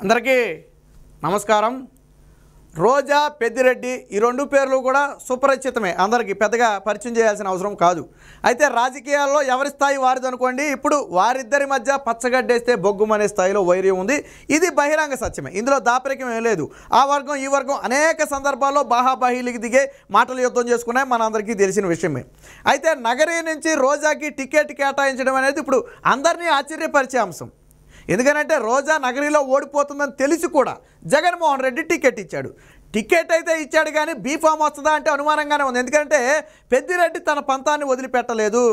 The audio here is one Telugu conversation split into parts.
అందరికీ నమస్కారం. రోజా, పెద్దిరెడ్డి ఈ రెండు పేర్లు కూడా సుపరిచితమే, అందరికీ పెద్దగా పరిచయం చేయాల్సిన అవసరం కాదు. అయితే రాజకీయాల్లో ఎవరి స్థాయి వారిది అనుకోండి. ఇప్పుడు వారిద్దరి మధ్య పచ్చగడ్డేస్తే బొగ్గుమనే స్థాయిలో వైర్యం ఉంది. ఇది బహిరంగ సత్యమే, ఇందులో దాపరికం ఏం లేదు. ఆ వర్గం ఈ వర్గం అనేక సందర్భాల్లో బాహాబాహీలకి దిగే మాటలు యుద్ధం చేసుకున్నాయి, మనందరికీ తెలిసిన విషయమే. అయితే నగరీ నుంచి రోజాకి టికెట్ కేటాయించడం అనేది ఇప్పుడు అందరినీ ఆశ్చర్యపరిచే అంశం. ఎందుకనంటే రోజా నగరిలో ఓడిపోతుందని తెలిసి కూడా జగన్మోహన్ రెడ్డి టికెట్ ఇచ్చాడు. టికెట్ అయితే ఇచ్చాడు, కానీ బీఫామ్ వస్తుందా అంటే అనుమానంగానే ఉంది. ఎందుకంటే పెద్దిరెడ్డి తన పంతాన్ని వదిలిపెట్టలేదు.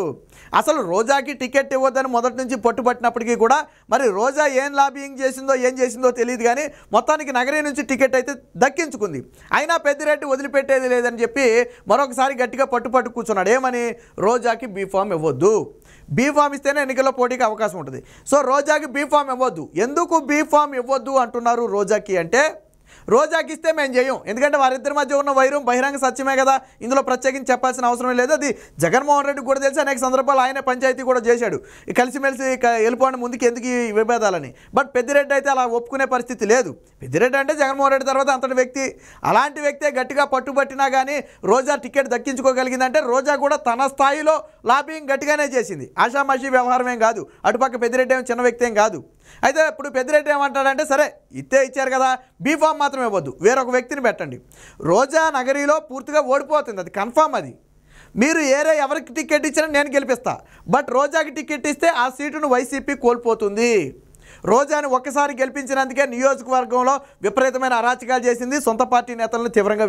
అసలు రోజాకి టికెట్ ఇవ్వద్దని మొదటి నుంచి పట్టుబట్టినప్పటికీ కూడా మరి రోజా ఏం లాబింగ్ చేసిందో ఏం చేసిందో తెలియదు, కానీ మొత్తానికి నగరీ నుంచి టికెట్ అయితే దక్కించుకుంది. అయినా పెద్దిరెడ్డి వదిలిపెట్టేది లేదని చెప్పి మరొకసారి గట్టిగా పట్టు కూర్చున్నాడు. ఏమని? రోజాకి బీఫామ్ ఇవ్వద్దు, బీఫామ్ ఇస్తేనే ఎన్నికల్లో పోటీకి అవకాశం ఉంటుంది. సో రోజాకి బీఫామ్ ఇవ్వద్దు. ఎందుకు బీఫామ్ ఇవ్వద్దు అంటున్నారు రోజాకి అంటే, రోజాకి ఇస్తే మేము చేయం, ఎందుకంటే వారిద్దరి మధ్య ఉన్న వైరం బహిరంగ సత్యమే కదా, ఇందులో ప్రత్యేకించి చెప్పాల్సిన అవసరం లేదు. అది జగన్మోహన్ రెడ్డి కూడా తెలిసి అనేక సందర్భాలు ఆయన పంచాయతీ కూడా చేశాడు, కలిసిమెలిసి వెళ్ళిపోండి ముందుకు ఎందుకు ఈ విభేదాలని. బట్ పెద్దిరెడ్డి అయితే అలా ఒప్పుకునే పరిస్థితి లేదు. పెద్దిరెడ్డి అంటే జగన్మోహన్ రెడ్డి తర్వాత అంతటి వ్యక్తి. అలాంటి వ్యక్తే గట్టిగా పట్టుబట్టినా కానీ రోజా టికెట్ దక్కించుకోగలిగిందంటే రోజా కూడా తన స్థాయిలో లాబింగ్ గట్టిగానే చేసింది, ఆషామాషి వ్యవహారం ఏం కాదు. అటుపక్క పెద్దిరెడ్డి ఏం చిన్న వ్యక్తి ఏం కాదు. అయితే ఇప్పుడు పెద్దిరెడ్డి ఏమంటాడంటే, సరే ఇచ్చారు కదా, బీఫామ్ మాత్రం ఇవ్వద్దు, వేరొక వ్యక్తిని పెట్టండి. రోజా నగరీలో పూర్తిగా ఓడిపోతుంది, అది కన్ఫామ్. అది మీరు ఎవరికి టికెట్ ఇచ్చినా నేను గెలిపిస్తా, బట్ రోజాకి టికెట్ ఇస్తే ఆ సీటును వైసీపీ కోల్పోతుంది. రోజాని ఒక్కసారి గెలిపించినందుకే నియోజకవర్గంలో విపరీతమైన అరాచకాలు చేసింది, సొంత పార్టీ నేతలను తీవ్రంగా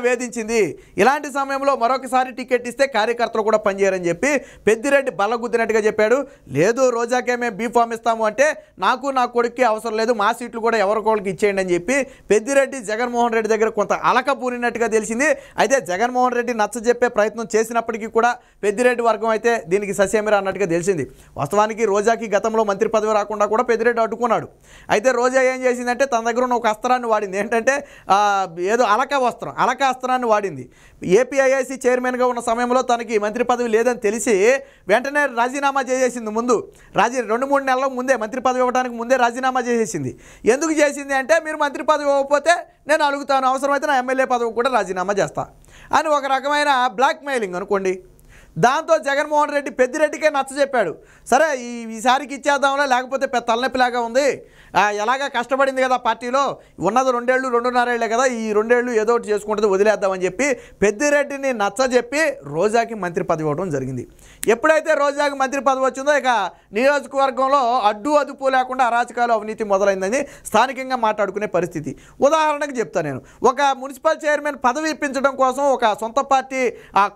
వేధించింది. ఇలాంటి సమయంలో మరొకసారి టికెట్ ఇస్తే కార్యకర్తలు కూడా పనిచేయరని చెప్పి పెద్దిరెడ్డి బల్లగుద్దినట్టుగా చెప్పాడు. లేదు రోజాకే మేము బీఫామ్ ఇస్తాము అంటే నాకు నా కొడుక్కి అవసరం లేదు, మా సీట్లు కూడా ఎవరికోళ్ళకి ఇచ్చేయండి అని చెప్పి పెద్దిరెడ్డి జగన్మోహన్ రెడ్డి దగ్గర కొంత అలక పూనినట్టుగా తెలిసింది. అయితే జగన్మోహన్ రెడ్డి నచ్చజెప్పే ప్రయత్నం చేసినప్పటికీ కూడా పెద్దిరెడ్డి వర్గం అయితే దీనికి ససేమిరా అన్నట్టుగా తెలిసింది. వాస్తవానికి రోజాకి గతంలో మంత్రి పదవి రాకుండా కూడా పెద్దిరెడ్డి అడ్డుకున్నాడు. అయితే రోజా ఏం చేసిందంటే తన దగ్గర ఉన్న ఒక అస్త్రాన్ని వాడింది. ఏంటంటే ఏదో అలక అస్త్రాన్ని వాడింది. ఏపీఐఐసి చైర్మన్గా ఉన్న సమయంలో తనకి మంత్రి పదవి లేదని తెలిసి వెంటనే రాజీనామా చేసేసింది. ముందు 2-3 నెలల ముందే మంత్రి పదవి ఇవ్వడానికి ముందే రాజీనామా చేసేసింది. ఎందుకు చేసింది అంటే, మీరు మంత్రి పదవి ఇవ్వకపోతే నేను అడుగుతాను, అవసరమైతే నా ఎమ్మెల్యే పదవి కూడా రాజీనామా చేస్తా అని ఒక రకమైన బ్లాక్ మెయిలింగ్ అనుకోండి. దాంతో జగన్మోహన్ రెడ్డి పెద్దిరెడ్డికే నచ్చజెప్పాడు. సరే ఈసారికి ఇచ్చేద్దాంలే, లేకపోతే తలనొప్పిలాగా ఉంది, ఎలాగా కష్టపడింది కదా పార్టీలో, ఉన్నది 2.5 ఏళ్ళే కదా, ఈ 2 ఏళ్ళు ఏదో ఒకటి చేసుకుంటుంది, వదిలేద్దామని చెప్పి పెద్దిరెడ్డిని నచ్చజెప్పి రోజాకి మంత్రి పదవి ఇవ్వడం జరిగింది. ఎప్పుడైతే రోజాకి మంత్రి పదవి వచ్చిందో ఇక నియోజకవర్గంలో అడ్డు అదుపు లేకుండా అరాచకాలు, అవినీతి మొదలైందని స్థానికంగా మాట్లాడుకునే పరిస్థితి. ఉదాహరణకు చెప్తాను నేను, ఒక మున్సిపల్ చైర్మన్ పదవి ఇప్పించడం కోసం ఒక సొంత పార్టీ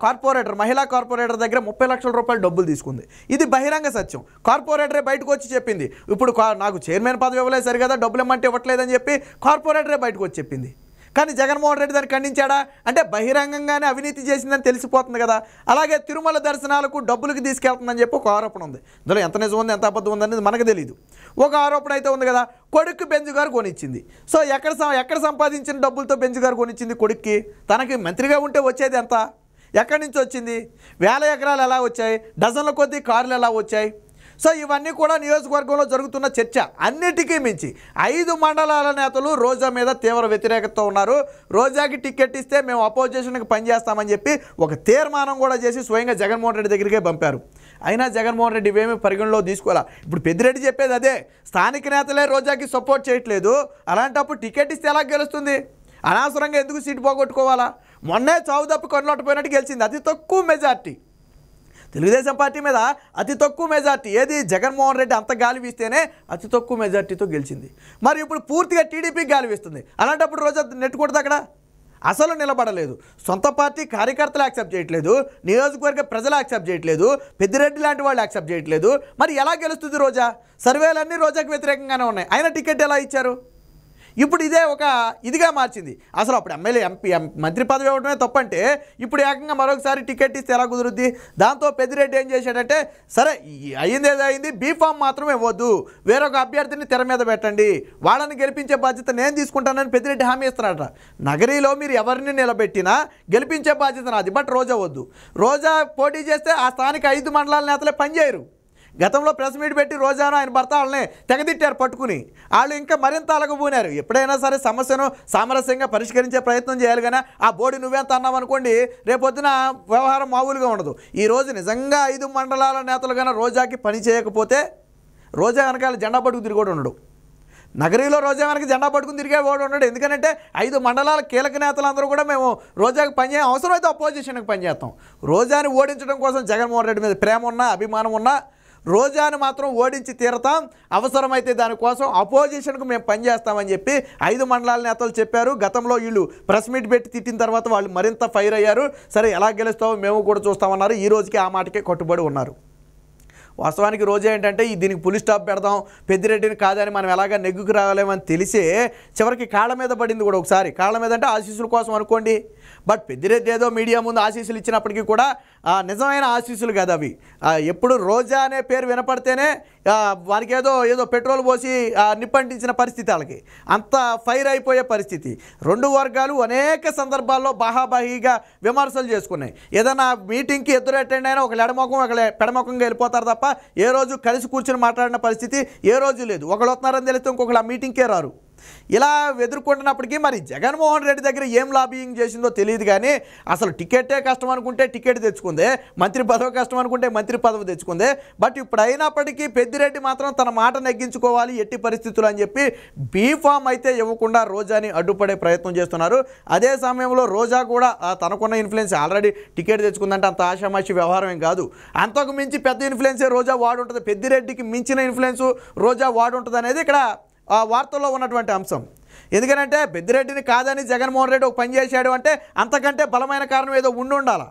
కార్పొరేటర్, మహిళా కార్పొరేటర్ దగ్గర 30 లక్షల రూపాయలు డబ్బులు తీసుకుంది. ఇది బహిరంగ సత్యం. కార్పొరేటరే బయటకు వచ్చి చెప్పింది, ఇప్పుడు నాకు చైర్మన్ పదవి ఇవ్వలేదు సరి కదా, డబ్బులు ఇమ్మంటే ఇవ్వట్లేదని చెప్పి కార్పొరేటరే బయటకు వచ్చి చెప్పింది. కానీ జగన్మోహన్ రెడ్డి దాన్ని ఖండించాడా అంటే, బహిరంగంగానే అవినీతి చేసిందని తెలిసిపోతుంది కదా. అలాగే తిరుమల దర్శనాలకు డబ్బులకి తీసుకెళ్తుందని చెప్పి ఒక ఆరోపణ ఉంది. ఇందులో ఎంత నిజం ఉంది ఎంత అబద్ధం ఉందనేది మనకు తెలియదు. ఒక ఆరోపణ అయితే ఉంది కదా, కొడుకు బెంజ్ గారు కొనిచ్చింది. సో ఎక్కడ సంపాదించిన డబ్బులతో బెంజ్ గారు కొనిచ్చింది కొడుక్కి? తనకి మంత్రిగా ఉంటే వచ్చేది ఎంత? ఎక్కడి నుంచి వచ్చింది? 1000 ఎకరాలు ఎలా వచ్చాయి? డజన్ల కొద్దీ కార్లు ఎలా వచ్చాయి? సో ఇవన్నీ కూడా నియోజకవర్గంలో జరుగుతున్న చర్చ. అన్నిటికీ మించి 5 మండలాల నేతలు రోజా మీద తీవ్ర వ్యతిరేకతతో ఉన్నారు. రోజాకి టికెట్ ఇస్తే మేము అపోజిషన్కి పనిచేస్తామని చెప్పి ఒక తీర్మానం కూడా చేసి స్వయంగా జగన్మోహన్ రెడ్డి దగ్గరికే పంపారు. అయినా జగన్మోహన్ రెడ్డి ఇవేమీ పరిగణలో తీసుకోవాలా. ఇప్పుడు పెద్దిరెడ్డి చెప్పేది అదే, స్థానిక నేతలే రోజాకి సపోర్ట్ చేయట్లేదు, అలాంటప్పుడు టికెట్ ఇస్తే ఎలా గెలుస్తుంది? అనవసరంగా ఎందుకు సీటు పోగొట్టుకోవాలా? మొన్నే చావు తప్పి కొనలోటిపోయినట్టు గెలిచింది, అతి తక్కువ మెజార్టీ. తెలుగుదేశం పార్టీ మీద అతి తక్కువ మెజార్టీ. ఏది? జగన్మోహన్ రెడ్డి అంత గాలి వీస్తేనే అతి తక్కువ మెజార్టీతో గెలిచింది. మరి ఇప్పుడు పూర్తిగా టీడీపీకి గాలి వీస్తుంది. అలాంటప్పుడు రోజా నెట్టుకూడదు, అక్కడ అసలు నిలబడలేదు. సొంత పార్టీ కార్యకర్తలు యాక్సెప్ట్ చేయట్లేదు, నియోజకవర్గ ప్రజలు యాక్సెప్ట్ చేయట్లేదు, పెద్దిరెడ్డి లాంటి వాళ్ళు యాక్సెప్ట్ చేయట్లేదు. మరి ఎలా గెలుస్తుంది రోజా? సర్వేలన్నీ రోజాకి వ్యతిరేకంగానే ఉన్నాయి, అయినా టికెట్ ఎలా ఇచ్చారు? ఇప్పుడు ఇదే ఒక ఇదిగా మార్చింది. అసలు అప్పుడు ఎమ్మెల్యే మంత్రి పదవి ఇవ్వడమే తప్పంటే ఇప్పుడు ఏకంగా మరొకసారి టికెట్ ఇస్తే ఎలా కుదురుద్ది? దాంతో పెద్దిరెడ్డి ఏం చేశాడంటే, సరే అయ్యింది ఏదో అయింది, బీఫామ్ మాత్రం ఇవ్వద్దు, వేరొక అభ్యర్థిని తెర మీద పెట్టండి, వాళ్ళని గెలిపించే బాధ్యత నేను తీసుకుంటానని పెద్దిరెడ్డి హామీ ఇస్తున్నాడట. నగరీలో మీరు ఎవరిని నిలబెట్టినా గెలిపించే బాధ్యత నాది, బట్ రోజా వద్దు. రోజా పోటీ చేస్తే ఆ స్థానిక 5 మండలాల నేతలే పనిచేయరు. గతంలో ప్రెస్ మీట్ పెట్టి రోజాను ఆయన భర్త వాళ్ళని తెగదిట్టారు పట్టుకుని. వాళ్ళు ఇంకా మరింత అలగబోనారు. ఎప్పుడైనా సరే సమస్యను సామరస్యంగా పరిష్కరించే ప్రయత్నం చేయాలి, కానీ ఆ బోడి నువ్వెంత అన్నావు అనుకోండి, రేపొద్దున వ్యవహారం మామూలుగా ఉండదు. ఈరోజు నిజంగా 5 మండలాల నేతలు కన్నా రోజాకి పని చేయకపోతే రోజా వెనకాల జెండా పట్టుకు తిరిగి ఉండడు. నగరీలో రోజా వెనక జెండా పట్టుకుని తిరిగే వాడు ఉన్నాడు. ఎందుకంటే 5 మండలాల కీలక నేతలందరూ కూడా మేము రోజాకి పనిచేయ అవసరమైతే అపోజిషన్కి పనిచేస్తాం. రోజాని ఓడించడం కోసం జగన్మోహన్ రెడ్డి మీద ప్రేమ ఉన్నా అభిమానం ఉన్నా రోజాని మాత్రం ఓడించి తీరతాం, అవసరమైతే దానికోసం అపోజిషన్కు మేము పనిచేస్తామని చెప్పి 5 మండలాల నేతలు చెప్పారు. గతంలో వీళ్ళు ప్రెస్ మీట్ పెట్టి తిట్టిన తర్వాత వాళ్ళు మరింత ఫైర్ అయ్యారు. సరే ఎలా గెలుస్తామో మేము కూడా చూస్తామన్నారు. ఈ రోజుకి ఆ మాటకే కట్టుబడి ఉన్నారు. వాస్తవానికి రోజా ఏంటంటే దీనికి పులి స్టాప్ పెడదాం, పెద్దిరెడ్డిని కాదని మనం ఎలాగా నెగ్గుకు రాగలేమని తెలిసే చివరికి కాళ్ళ మీద పడింది కూడా. ఒకసారి కాళ్ళ మీద అంటే ఆశీస్సుల కోసం అనుకోండి, బట్ పెద్దిరెడ్డి ఏదో మీడియా ముందు ఆశీస్సులు ఇచ్చినప్పటికీ కూడా నిజమైన ఆశీస్సులు కదా అవి. ఎప్పుడు రోజా అనే పేరు వినపడితేనే వారికి ఏదో పెట్రోల్ పోసి నిప్పంటించిన పరిస్థితి, వాళ్ళకి అంత ఫైర్ అయిపోయే పరిస్థితి. 2 వర్గాలు అనేక సందర్భాల్లో బాహాబాహీగా విమర్శలు చేసుకున్నాయి. ఏదైనా మీటింగ్కి ఎదురు అటెండ్ అయినా ఒకళ్ళు ఎడమొఖం ఒకళ్ళు పెడమొఖంగా వెళ్ళిపోతారు తప్ప ఏ రోజు కలిసి కూర్చొని మాట్లాడిన పరిస్థితి ఏ రోజు లేదు. ఒకళ్ళు వస్తున్నారని తెలిస్తే ఇంకొకళ్ళు ఆ మీటింగ్కే రారు. ఇలా ఎదుర్కొంటున్నప్పటికీ మరి జగన్మోహన్ రెడ్డి దగ్గర ఏం లాబియింగ్ చేసిందో తెలియదు, కానీ అసలు టికెటే కష్టం అనుకుంటే టికెట్ తెచ్చుకుందే, మంత్రి పదవి కష్టం అనుకుంటే మంత్రి పదవి తెచ్చుకుందే. బట్ ఇప్పుడు అయినప్పటికీ పెద్దిరెడ్డి మాత్రం తన మాట నెగ్గించుకోవాలి ఎట్టి పరిస్థితులు అని చెప్పి బీఫామ్ అయితే ఇవ్వకుండా రోజాని అడ్డుపడే ప్రయత్నం చేస్తున్నారు. అదే సమయంలో రోజా కూడా తనకున్న ఇన్ఫ్లుయెన్స్ ఆల్రెడీ టికెట్ తెచ్చుకుందంటే అంత ఆషామాషి వ్యవహారం ఏం కాదు. అంతకు మించి పెద్ద ఇన్ఫ్లుయెన్సే రోజా వాడుంటుంది. పెద్దిరెడ్డికి మించిన ఇన్ఫ్లుయెన్స్ రోజా వాడుంటుంది అనేది ఇక్కడ వార్తల్లో ఉన్నటువంటి అంశం. ఎందుకంటే పెద్దిరెడ్డిని కాదని జగన్మోహన్ రెడ్డి ఒక పని చేశాడు అంటే అంతకంటే బలమైన కారణం ఏదో ఉండాలి.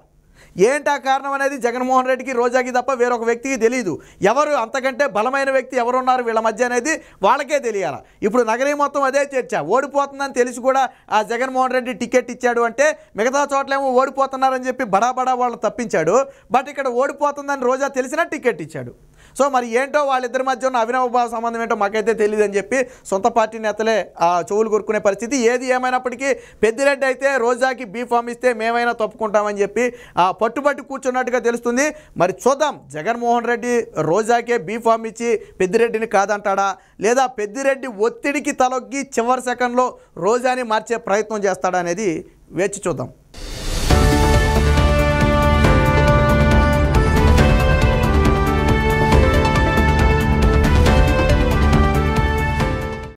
ఏంటి ఆ కారణం అనేది జగన్మోహన్ రెడ్డికి రోజాకి తప్ప వేరొక వ్యక్తికి తెలియదు. ఎవరు అంతకంటే బలమైన వ్యక్తి ఎవరున్నారు వీళ్ళ మధ్య అనేది వాళ్ళకే తెలియాలి. ఇప్పుడు నగరీ మొత్తం అదే చర్చ. ఓడిపోతుందని తెలిసి కూడా ఆ జగన్మోహన్ రెడ్డి టికెట్ ఇచ్చాడు అంటే మిగతా చోట్లేమో ఓడిపోతున్నారని చెప్పి బడా వాళ్ళని తప్పించాడు. బట్ ఇక్కడ ఓడిపోతుందని రోజా తెలిసినా టికెట్ ఇచ్చాడు. సో మరి ఏంటో వాళ్ళిద్దరి మధ్య ఉన్న అవినాభావ సంబంధం ఏంటో మాకైతే తెలియదు అని చెప్పి సొంత పార్టీ నేతలే చెవులు కొరుకునే పరిస్థితి. ఏది ఏమైనప్పటికీ పెద్దిరెడ్డి అయితే రోజాకి బీఫామ్ ఇస్తే మేమైనా తప్పుకుంటామని చెప్పి పట్టుబట్టి కూర్చున్నట్టుగా తెలుస్తుంది. మరి చూద్దాం, జగన్మోహన్ రెడ్డి రోజాకే బీఫామ్ ఇచ్చి పెద్దిరెడ్డిని కాదంటాడా, లేదా పెద్దిరెడ్డి ఒత్తిడికి తలొగ్గి చివరి సెకండ్లో రోజాని మార్చే ప్రయత్నం చేస్తాడా అనేది వేచి చూద్దాం.